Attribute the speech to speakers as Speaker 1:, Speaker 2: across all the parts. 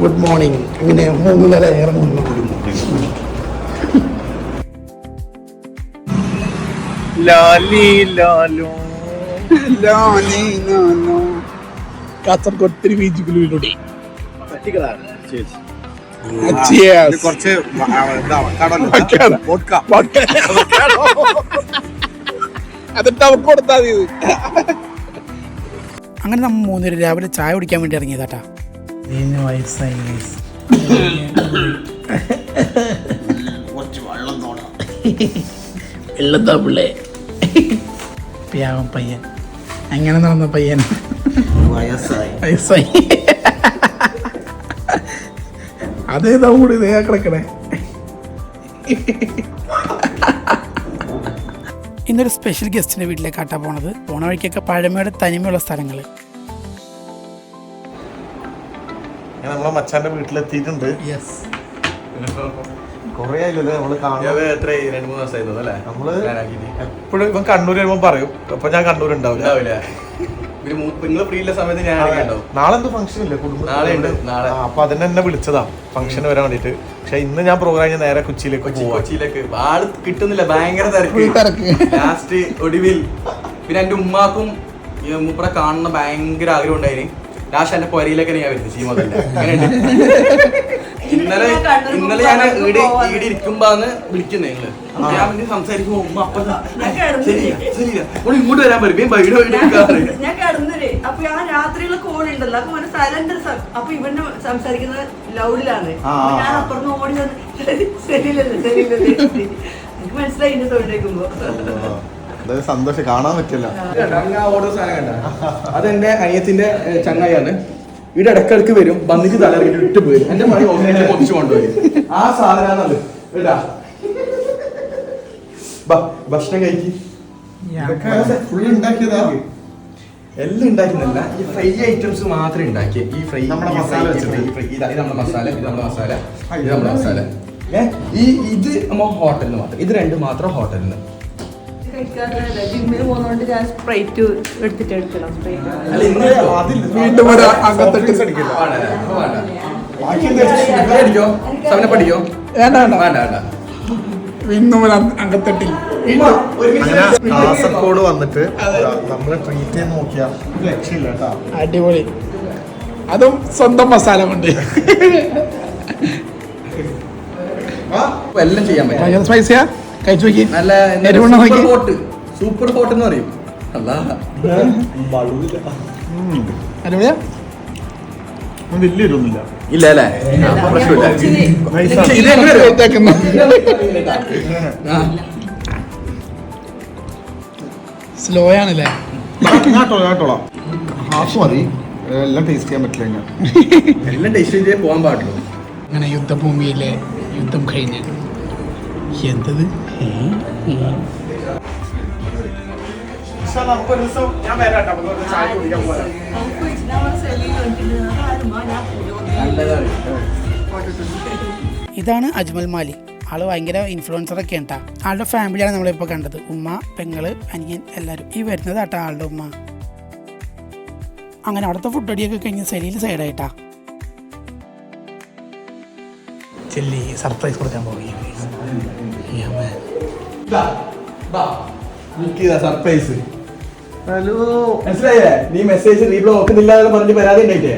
Speaker 1: Good morning. ഇങ്ങനെ 3 നില ഇറങ്ങുന്നു. കാസർഗോഡ് ബീച്ചുകളിലൂടെ
Speaker 2: കുറച്ച്
Speaker 1: അതിട്ട് അവർക്ക് കൊടുത്താൽ മതി. അങ്ങനെ നമ്മൾ 3 രാവിലെ ചായ കുടിക്കാൻ വേണ്ടി ഇറങ്ങിയതാട്ടാ. വെള്ളത്താ പിള്ളേ പയ്യൻ അങ്ങനെ നടന്ന പയ്യൻ വയസ്സായി. അതേതാ കൂടി ഇതേ കിടക്കണേ. ഇന്നൊരു സ്പെഷ്യൽ ഗസ്റ്റിന്റെ വീട്ടിലേക്കാട്ടാ പോണത്. പോണ വഴിക്കൊക്കെ പഴമയുടെ തനിമയുള്ള സ്ഥലങ്ങൾ.
Speaker 2: നമ്മളെ മച്ചാന്റെ വീട്ടിലെത്തിയിട്ടുണ്ട്. കൊറേ ആയില്ലല്ലേ നമ്മള് കാണുന്നത്. നമ്മള് എപ്പോഴും ഇപ്പം കണ്ണൂർ വരുമ്പോ പറയും, അപ്പൊ ഞാൻ കണ്ണൂർ ഉണ്ടാവില്ല.
Speaker 3: നിങ്ങൾ ഫ്രീ ഉള്ള സമയത്ത് ഞാൻ
Speaker 2: നാളെ എന്തോ ഫംഗ്ഷൻ ഇല്ലേ കുടുംബം? അപ്പൊ അതിനെ എന്നെ വിളിച്ചതാ ഫംഗ്ഷന് വരാൻ വേണ്ടിട്ട്. പക്ഷെ ഇന്ന് ഞാൻ പ്രോഗ്രാം കഴിഞ്ഞ് നേരെ കൊച്ചിയിലേക്ക്
Speaker 3: ആള് കിട്ടുന്നില്ല, ഭയങ്കര തിരക്ക്. ലാസ്റ്റ് ഒടുവിൽ പിന്നെ എന്റെ ഉമ്മാക്കും മൂപ്പറെ കാണുന്ന ഭയങ്കര ആഗ്രഹം ഉണ്ടായിരുന്നു. ലാസ്റ്റ് എന്റെ പൊരയിലേക്കാണ് ഞാൻ വരുന്നത്. ചീമതല്ല ഇന്നലെ ഞാൻ ഈടെ ഇരിക്കുമ്പോന്ന് വിളിക്കുന്നേ നിങ്ങള്. ഞാൻ പിന്നെ സംസാരിക്കുമ്പോ ഉമ്മ അപ്പൊ ഇങ്ങോട്ട് വരാൻ പറയും.
Speaker 4: ഞാൻ കിടന്നില്ലേ അപ്പൊ ആ രാത്രിയുള്ള കോൾ ഉണ്ടല്ലോ, അപ്പൊ സൈലന്റ്. അപ്പൊ ഇവന് സംസാരിക്കുന്നത് ലൗഡിലാണ്. ഞാൻ അപ്പുറത്ത് ഓടി ശരിയില്ലല്ലേ എനിക്ക് മനസ്സിലായി എന്റെ തൊഴിലേക്കുമ്പോ.
Speaker 2: സന്തോഷം കാണാൻ പറ്റില്ല.
Speaker 3: ഓരോ സാധനം കണ്ട അതെന്റെ അനിയത്തിന്റെ ചങ്ങായിയാണ്. ഇവിടെ ഇടക്കിടക്ക് വരും, വന്നിട്ട് തലറിയിട്ട് ഇട്ട് പോയി. എന്റെ പണി പൊതിച്ചു കൊണ്ടുപോയി. ആ സാധനമാണത്. ഭക്ഷണം കഴിക്കും എല്ലാം ഉണ്ടാക്കുന്നില്ല. ഈ ഫ്രൈ ഐറ്റംസ് മാത്രമേ ഉണ്ടാക്കിയ. ഈ ഫ്രൈ നമ്മുടെ മസാല, ഇത് നമ്മുടെ മസാല, ഇത് നമ്മുടെ മസാല, ഇത് നമ്മുടെ മസാല. ഇത് നമ്മൾ ഹോട്ടലിൽ നിന്ന് മാത്രം. ഇത് 2 മാത്രം ഹോട്ടലിൽ നിന്ന്.
Speaker 4: ജിമ്മിൽ പോകുന്നോണ്ട് ഞാൻ സ്പ്രൈറ്റ് എടുത്തിട്ട് എടുക്കണം.
Speaker 1: അകത്തട്ടിൽ
Speaker 2: കാസർഗോഡ് വന്നിട്ട് നമ്മളെ ട്രീറ്റ് ചെയ്ത് നോക്കിയാ രക്ഷയില്ല കേട്ടോ.
Speaker 1: അടിപൊളി. അതും സ്വന്തം മസാല കൊണ്ട്
Speaker 3: എല്ലാം ചെയ്യാൻ പറ്റും.
Speaker 1: സ്പൈസിയാ കഴിച്ചു നോക്കി.
Speaker 3: നല്ല സൂപ്പർ ഹോട്ട് എന്ന് പറയും.
Speaker 1: അടിപൊളിയാ.
Speaker 2: വലിയൊരൊന്നുമില്ല.
Speaker 3: ഇല്ല അല്ലേ?
Speaker 1: സ്ലോ ആണല്ലേ?
Speaker 2: ഞാട്ടോളാം. ഹാഫ് മതി, എല്ലാം ടേസ്റ്റ് ചെയ്യാൻ പറ്റില്ല.
Speaker 3: എല്ലാം ടേസ്റ്റ് ചെയ്തേ പോകാൻ പാടുള്ളൂ.
Speaker 1: അങ്ങനെ യുദ്ധഭൂമിയിലെ യുദ്ധം കഴിഞ്ഞ് എന്തത് ഇതാണ് അജ്മൽ മാലി. ആള് ഭയങ്കര ഇൻഫ്ലുവൻസറൊക്കെ ഉണ്ടാ. ആളുടെ ഫാമിലിയാണ് നമ്മളിപ്പോൾ കണ്ടത്. ഉമ്മ, പെങ്ങള്, അനിയൻ എല്ലാവരും. ഈ വരുന്നത് ആട്ടാ ആളുടെ ഉമ്മ. അങ്ങനെ അവിടുത്തെ ഫുഡ് അടിയൊക്കെ കഴിഞ്ഞ് സെലിയിൽ സൈഡായിട്ടാ ചെല്ലി സർപ്രൈസ് കൊടുക്കാൻ പോവുകയാണ്.
Speaker 3: സർപ്രൈസ്. ഹലോ, മനസ്സിലായേ? നീ മെസ്സേജ് റീപ്ലൈ നോക്കുന്നില്ല പറഞ്ഞ് പരാതി ഉണ്ടായിട്ടേ.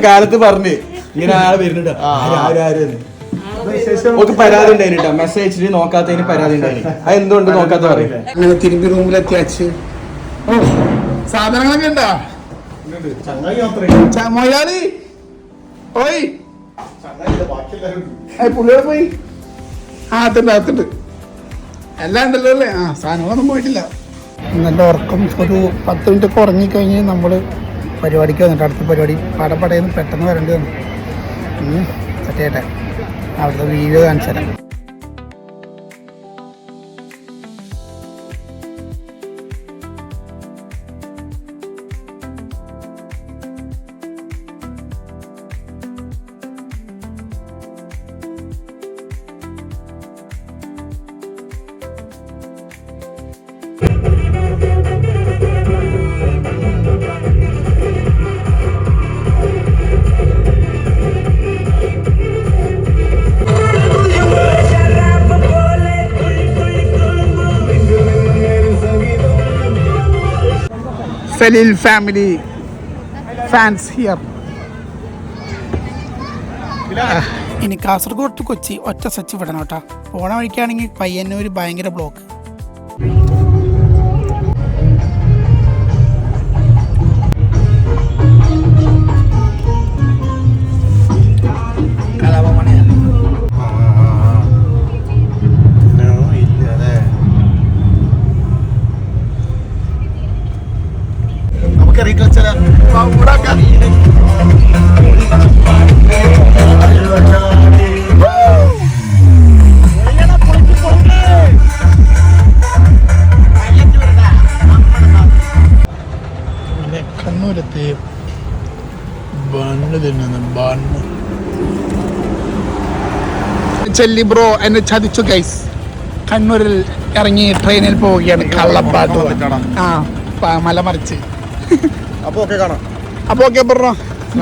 Speaker 3: കാലത്ത് പറഞ്ഞ് ഇങ്ങനെ ആള് വരുന്നുണ്ട്. പരാതി ഉണ്ടായിട്ടാ. മെസ്സേജ് നോക്കാത്തതിന് പരാതി ഉണ്ടായി. അത് എന്തുകൊണ്ട് നോക്കാത്ത പറയും.
Speaker 1: അങ്ങനെ തിരുമ്പി റൂമിലെത്തിയാച്ച് സാധനങ്ങളൊക്കെ ഉണ്ടാ മൊയ്യാലി. ഓയ് പുള്ളിയോടെ പോയി. അകത്തുണ്ട് എല്ലാം ഉണ്ടല്ലോ അല്ലേ? സാധനങ്ങളൊന്നും പോയിട്ടില്ല. നല്ല ഉറക്കം. ഒരു 10 മിനിറ്റ് ഒക്കെ ഉറങ്ങിക്കഴിഞ്ഞ് നമ്മൾ പരിപാടിക്ക് വന്നിട്ട് അടുത്ത പരിപാടി പടപടയെന്ന് പെട്ടെന്ന് വരേണ്ടി വന്നു. സെറ്റേട്ടെ അവിടുത്തെ വീഡിയോ കാണിച്ചു തരാം. Saleel family fans here. ഇനി കാസർഗോഡ് ടു കൊച്ചി ഒറ്റ സ്വിച്ച് വിടണം കേട്ടോ. പോണ വഴിക്കാണെങ്കിൽ പയ്യന്നൂർ ഭയങ്കര ബ്ലോക്ക്. കണ്ണൂരത്തെ ബണ്ണ് തിന്നുന്നു. ബണ്ണ് ചെല്ലി ബ്രോ എന്നെ ചതിച്ചു ഗൈസ്. കണ്ണൂരിൽ ഇറങ്ങി ട്രെയിനിൽ പോവുകയാണ്. കള്ളപ്പാട്ട് മല മറിച്ച്.
Speaker 2: അപ്പൊ ഓക്കെ കാണാം.
Speaker 1: അപ്പൊ ഓക്കെ ബ്രോ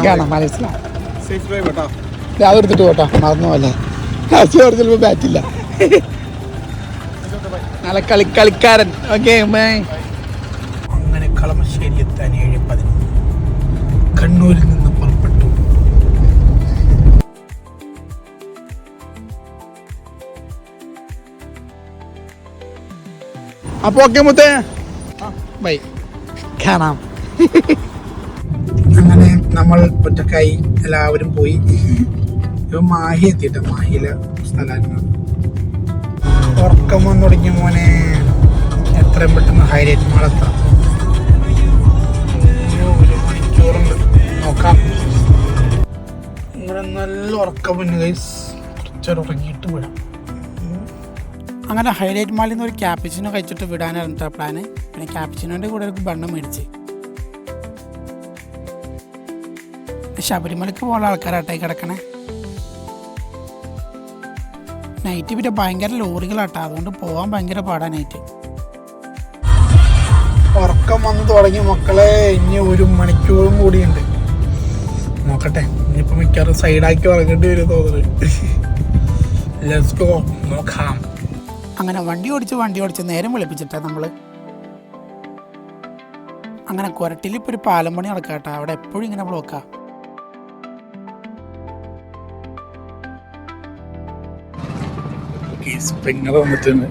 Speaker 1: കാണാം. മനസ്സിലാവും. രാവിലെ എടുത്തിട്ട് പോട്ടോ. മറന്നു പോലെ ചിലപ്പോ ബാറ്റില്ല. നല്ല കളിക്കാരൻ. ഓക്കെ അങ്ങനെ കളമശ്ശേരി എത്താൻ 7:10 കണ്ണൂരിൽ നിന്ന് പുറപ്പെട്ടു. അപ്പൊ ഓക്കെ മുത്തേ ബൈ കാണാം. അങ്ങനെ നമ്മൾ ഒറ്റക്കായി എല്ലാവരും പോയി. ഇവ മാഹി എത്തിയിട്ട് മാഹിയിലെ സ്ഥലമാണ്. ഉറക്കം വന്നു തുടങ്ങിയ മോനെ. എത്രയും പെട്ടെന്ന് ഹൈലൈറ്റ് മാളെത്താം. 1 മണിക്കൂറുണ്ട്. നോക്കാം. ഇങ്ങനെ നല്ല ഉറക്കം വന്നു ഗൈസ്. കുറച്ചേരം ഉറങ്ങിയിട്ട് വിടാം. അങ്ങനെ ഹൈലൈറ്റ് മാളിൽ നിന്ന് ഒരു ക്യാപ്പിച്ചിനോ കഴിച്ചിട്ട് വിടാനായിരുന്നു പ്ലാന്. പിന്നെ ക്യാപ്പിച്ചിനോൻ്റെ കൂടെ ഒരു ബണ്ണം മേടിച്ച്. ശബരിമലക്ക് പോകുന്ന ആൾക്കാരാട്ടായി കിടക്കണേ. നൈറ്റ് പിന്നെ ഭയങ്കര ലോറികളാട്ടാ. അതുകൊണ്ട് പോകാൻ ഭയങ്കര പാടാ നൈറ്റ്. ഉറക്കം വന്ന് തുടങ്ങി മക്കളെ. ഇനി 1 മണിക്കൂറും കൂടിയുണ്ട്. നോക്കട്ടെ. ഇനിയിപ്പോൾ മിക്കവാറും സൈഡാക്കി ഉറങ്ങേണ്ടി വരും തോന്നുന്നു. Let's go. നോക്കാം. അങ്ങനെ വണ്ടി ഓടിച്ച് നേരം വിളിപ്പിച്ചിട്ടാ നമ്മള്. അങ്ങനെ കൊരട്ടിൽ ഇപ്പോൾ ഒരു പാലം പണി നടക്കാട്ടാ. അവിടെ എപ്പോഴും ഇങ്ങനെ ബ്ലോക്കാ. സ്പ്രിംഗർ വന്നിട്ടുണ്ട്.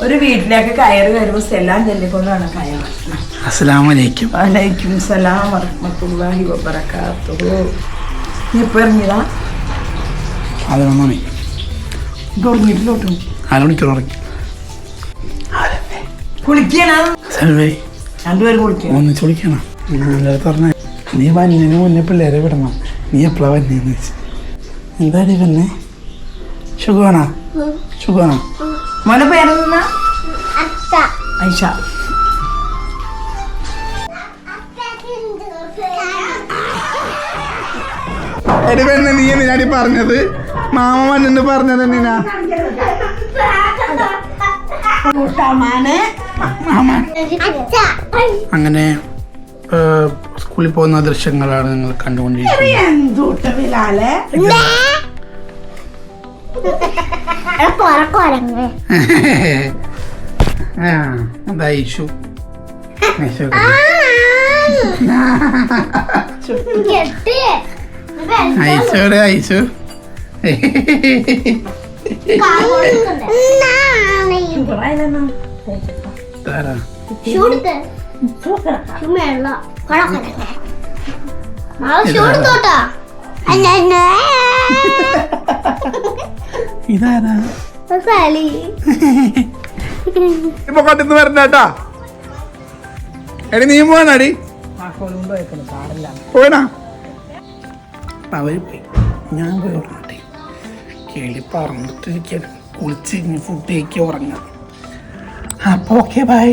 Speaker 4: ഒരു വീട്ടിലേക്ക് കയറി വരുമ്പോ സെല്ലാം ചൊല്ലിക്കൊണ്ടാണ് കയറ്.
Speaker 1: അസ്സലാമലൈക്കും.
Speaker 4: വലൈക്കും സലാം വറഹ്മത്തുള്ളാഹി വബറകാതുഹു. നീ ഇപ്പൊ ഇറങ്ങിയതാ?
Speaker 1: 11 മണി.
Speaker 4: ഉറങ്ങിയിട്ടില്ലോട്ടും.
Speaker 1: 4 മണിക്കൂർ ഉറങ്ങി.
Speaker 4: കുളിക്കണം. രണ്ടുപേരും കുളിക്കണം.
Speaker 1: ഒന്നിച്ച് കുളിക്കണം. പറഞ്ഞ നീ വന്നതിന് മുന്നേ പിള്ളേരെ വിടണം. നീ എപ്പോഴാ വന്നേന്ന് വെച്ച്. എന്തായാലും വന്നേ. സുഖമാണോ? സുഖമാണോ?
Speaker 4: മോനെ പേരെന്താ? ഐഷ.
Speaker 1: എടി പെണ്ണെ, നീ എന്തിനാടി പറഞ്ഞത്? മാമ വന്നെന്ന് പറഞ്ഞത് എന്തിനാ? അങ്ങനെ സ്കൂളിൽ പോകുന്ന ദൃശ്യങ്ങളാണ് നിങ്ങൾ കണ്ടുകൊണ്ടിരിക്കുന്നത്. ഐഷു ഐശോടെ ഐശു ഇതാരാ? ഇപ്പൊ കൊണ്ടിന്ന് വരണ്ടാ. എടി നീ പോവാനാടി? പോയനാ? അവര് പോയി. ഞാൻ പോയി ഉറങ്ങട്ടെ. കിളി പറന്നിട്ടിരിക്കാൻ കുളിച്ച് ഫുഡ് കഴിക്കാൻ ഉറങ്ങാം. അപ്പൊ ഓക്കെ ബൈ.